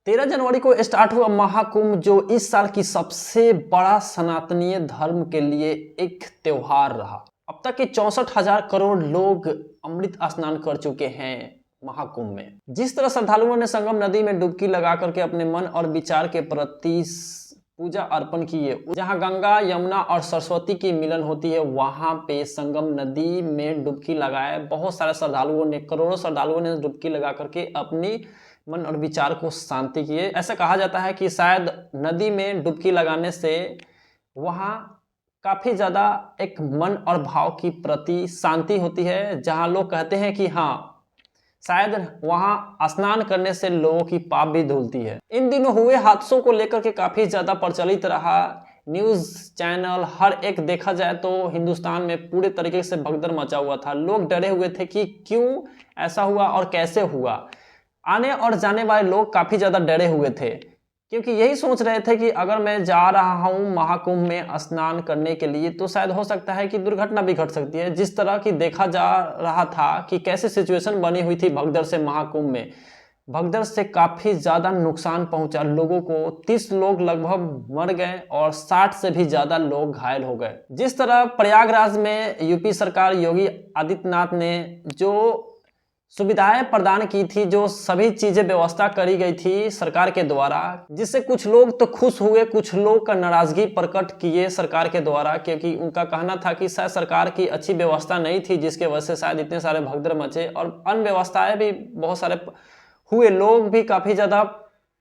13 जनवरी को स्टार्ट हुआ महाकुंभ, जो इस साल की सबसे बड़ा सनातनीय धर्म के लिए एक त्योहार रहा। अब तक के 64,000 करोड़ लोग अमृत स्नान कर चुके हैं महाकुंभ में। जिस तरह श्रद्धालुओं ने संगम नदी में डुबकी लगा करके अपने मन और विचार के प्रति पूजा अर्पण किए, जहां गंगा, यमुना और सरस्वती की मिलन होती है, वहां पे संगम नदी में डुबकी लगाए बहुत सारे श्रद्धालुओं ने, करोड़ों श्रद्धालुओं ने डुबकी लगा करके अपनी मन और विचार को शांति किए। ऐसा कहा जाता है कि शायद नदी में डुबकी लगाने से वहां काफी ज्यादा एक मन और भाव की प्रति शांति होती है, जहां लोग कहते हैं कि हाँ, शायद वहां स्नान करने से लोगों की पाप भी धुलती है। इन दिनों हुए हादसों को लेकर के काफी ज्यादा प्रचलित रहा। न्यूज चैनल हर एक, देखा जाए तो हिंदुस्तान में पूरे तरीके से भगदड़ मचा हुआ था। लोग डरे हुए थे कि क्यों ऐसा हुआ और कैसे हुआ। आने और जाने वाले लोग काफी ज्यादा डरे हुए थे, क्योंकि यही सोच रहे थे कि अगर मैं जा रहा हूं महाकुंभ में स्नान करने के लिए तो शायद हो सकता है कि दुर्घटना भी घट सकती है। जिस तरह की देखा जा रहा था कि कैसे सिचुएशन बनी हुई थी भगदड़ से महाकुंभ में, भगदड़ से काफी ज्यादा नुकसान पहुंचा लोगों को। 30 लोग लगभग मर गए और 60 से भी ज्यादा लोग घायल हो गए। जिस तरह प्रयागराज में यूपी सरकार योगी आदित्यनाथ ने जो सुविधाएं प्रदान की थी, जो सभी चीजें व्यवस्था करी गई थी सरकार के द्वारा, जिससे कुछ लोग तो खुश हुए, कुछ लोग का नाराजगी प्रकट किए सरकार के द्वारा, क्योंकि उनका कहना था कि शायद सरकार की अच्छी व्यवस्था नहीं थी, जिसके वजह से शायद इतने सारे भगदड़ मचे और अनव्यवस्थाएं भी बहुत सारे हुए। लोग भी काफी ज्यादा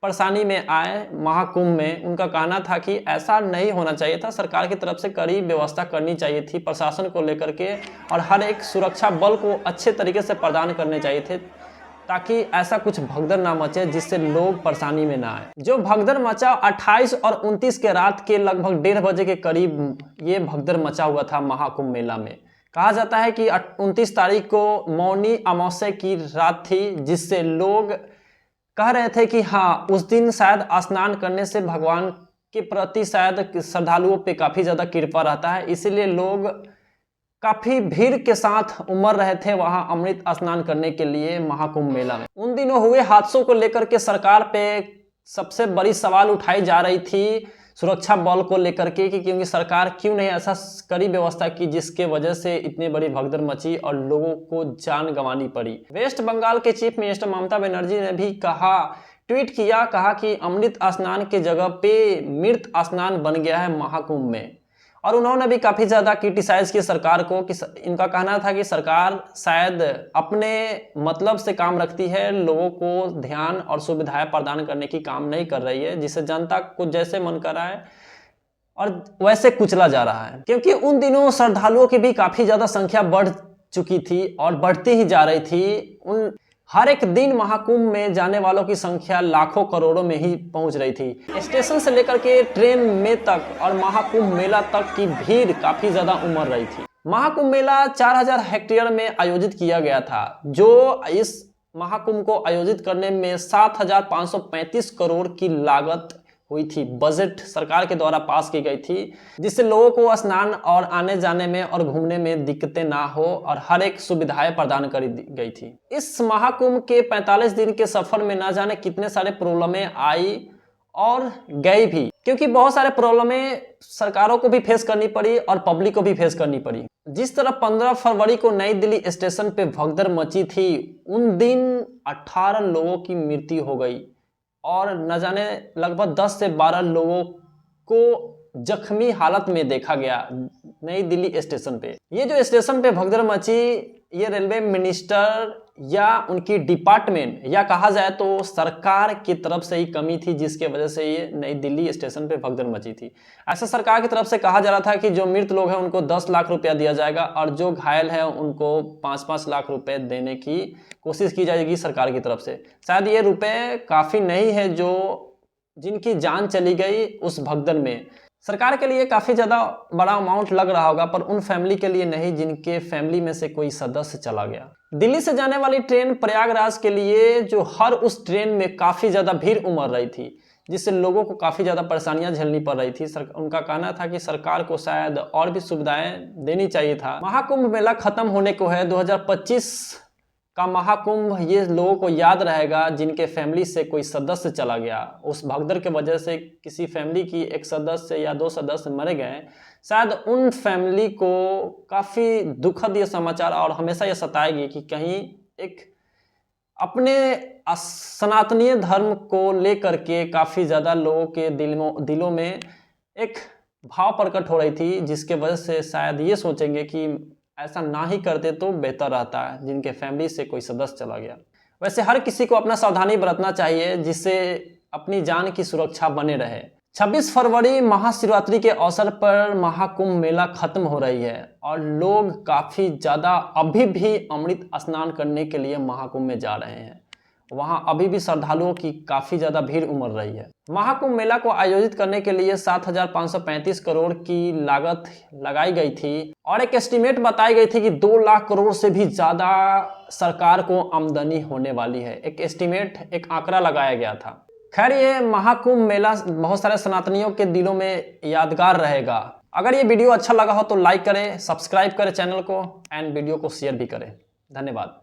परेशानी में आए महाकुंभ में। उनका कहना था कि ऐसा नहीं होना चाहिए था, सरकार की तरफ से कड़ी व्यवस्था करनी चाहिए थी प्रशासन को लेकर के, और हर एक सुरक्षा बल को अच्छे तरीके से प्रदान करने चाहिए थे, ताकि ऐसा कुछ भगदड़ ना मचे जिससे लोग परेशानी में ना आए। जो भगदड़ मचा 28 और 29 के रात के लगभग 1:30 बजे के करीब ये भगदड़ मचा हुआ था महाकुंभ मेला में। कहा जाता है कि 29 तारीख को मौनी अमावस्या की रात थी, जिससे लोग कह रहे थे कि हाँ, उस दिन शायद स्नान करने से भगवान के प्रति शायद श्रद्धालुओं पे काफी ज्यादा कृपा रहता है, इसीलिए लोग काफी भीड़ के साथ उमड़ रहे थे वहां अमृत स्नान करने के लिए महाकुंभ मेला में। उन दिनों हुए हादसों को लेकर के सरकार पे सबसे बड़ी सवाल उठाई जा रही थी सुरक्षा बल को लेकर के, कि क्योंकि सरकार क्यों नहीं ऐसा कड़ी व्यवस्था की जिसके वजह से इतनी बड़ी भगदड़ मची और लोगों को जान गंवानी पड़ी। वेस्ट बंगाल के चीफ मिनिस्टर ममता बनर्जी ने भी ट्वीट किया, कहा कि अमृत स्नान के जगह पे मृत स्नान बन गया है महाकुंभ में। और उन्होंने भी काफी ज्यादा क्रिटिसाइज किया सरकार को, कि इनका कहना था कि सरकार शायद अपने मतलब से काम रखती है, लोगों को ध्यान और सुविधाएं प्रदान करने की काम नहीं कर रही है, जिससे जनता को जैसे मन कर रहा है और वैसे कुचला जा रहा है। क्योंकि उन दिनों श्रद्धालुओं की भी काफी ज्यादा संख्या बढ़ चुकी थी और बढ़ती ही जा रही थी। उन हर एक दिन महाकुंभ में जाने वालों की संख्या लाखों करोड़ों में ही पहुंच रही थी। स्टेशन से लेकर के ट्रेन में तक और महाकुंभ मेला तक की भीड़ काफी ज्यादा उमड़ रही थी। महाकुंभ मेला 4000 हेक्टेयर में आयोजित किया गया था, जो इस महाकुंभ को आयोजित करने में 7,535 करोड़ की लागत हुई थी। बजट सरकार के द्वारा पास की गई थी, जिससे लोगों को स्नान और आने जाने में और घूमने में दिक्कतें ना हो और हर एक सुविधाएं प्रदान करी गई थी। इस महाकुंभ के 45 दिन के सफर में ना जाने कितने सारे प्रॉब्लमें आई और गई भी, क्योंकि बहुत सारे प्रॉब्लमें सरकारों को भी फेस करनी पड़ी और पब्लिक को भी फेस करनी पड़ी। जिस तरह 15 फरवरी को नई दिल्ली स्टेशन पे भगदड़ मची थी, उन दिन 18 लोगों की मृत्यु हो गई और न जाने लगभग 10 से 12 लोगों को जख्मी हालत में देखा गया नई दिल्ली स्टेशन पे। ये जो स्टेशन पे भगदड़ मची, ये रेलवे मिनिस्टर या उनकी डिपार्टमेंट या कहा जाए तो सरकार की तरफ से ही कमी थी, जिसके वजह से ये नई दिल्ली स्टेशन पे भगदड़ मची थी। ऐसा सरकार की तरफ से कहा जा रहा था कि जो मृत लोग हैं उनको 10 लाख रुपया दिया जाएगा और जो घायल है उनको 5-5 लाख रुपए देने की कोशिश की जाएगी सरकार की तरफ से। शायद ये रुपए काफी नहीं है जो जिनकी जान चली गई उस भगदड़ में। सरकार के लिए काफी ज्यादा बड़ा अमाउंट लग रहा होगा, पर उन फैमिली के लिए नहीं जिनके फैमिली में से कोई सदस्य चला गया। दिल्ली से जाने वाली ट्रेन प्रयागराज के लिए जो हर उस ट्रेन में काफी ज्यादा भीड़ उमड़ रही थी, जिससे लोगों को काफी ज्यादा परेशानियां झेलनी पड़ रही थी। उनका कहना था कि सरकार को शायद और भी सुविधाएं देनी चाहिए था। महाकुंभ मेला खत्म होने को है, 2025 का महाकुंभ ये लोगों को याद रहेगा जिनके फैमिली से कोई सदस्य चला गया, उस भगदड़ के वजह से किसी फैमिली की एक सदस्य या 2 सदस्य मर गए। शायद उन फैमिली को काफ़ी दुखद ये समाचार और हमेशा ये सताएगी कि कहीं एक अपने सनातनीय धर्म को लेकर के काफ़ी ज़्यादा लोगों के दिलों में एक भाव प्रकट हो रही थी, जिसके वजह से शायद ये सोचेंगे कि ऐसा ना ही करते तो बेहतर रहता है, जिनके फैमिली से कोई सदस्य चला गया। वैसे हर किसी को अपना सावधानी बरतना चाहिए, जिससे अपनी जान की सुरक्षा बने रहे। 26 फरवरी महाशिवरात्रि के अवसर पर महाकुंभ मेला खत्म हो रही है और लोग काफ़ी ज़्यादा अभी भी अमृत स्नान करने के लिए महाकुंभ में जा रहे हैं। वहाँ अभी भी श्रद्धालुओं की काफ़ी ज़्यादा भीड़ उमड़ रही है। महाकुंभ मेला को आयोजित करने के लिए 7,535 करोड़ की लागत लगाई गई थी और एक एस्टीमेट बताई गई थी कि 2 लाख करोड़ से भी ज़्यादा सरकार को आमदनी होने वाली है। एक एस्टीमेट, एक आंकड़ा लगाया गया था। खैर, ये महाकुंभ मेला बहुत सारे सनातनियों के दिलों में यादगार रहेगा। अगर ये वीडियो अच्छा लगा हो तो लाइक करें, सब्सक्राइब करें चैनल को एंड वीडियो को शेयर भी करें। धन्यवाद।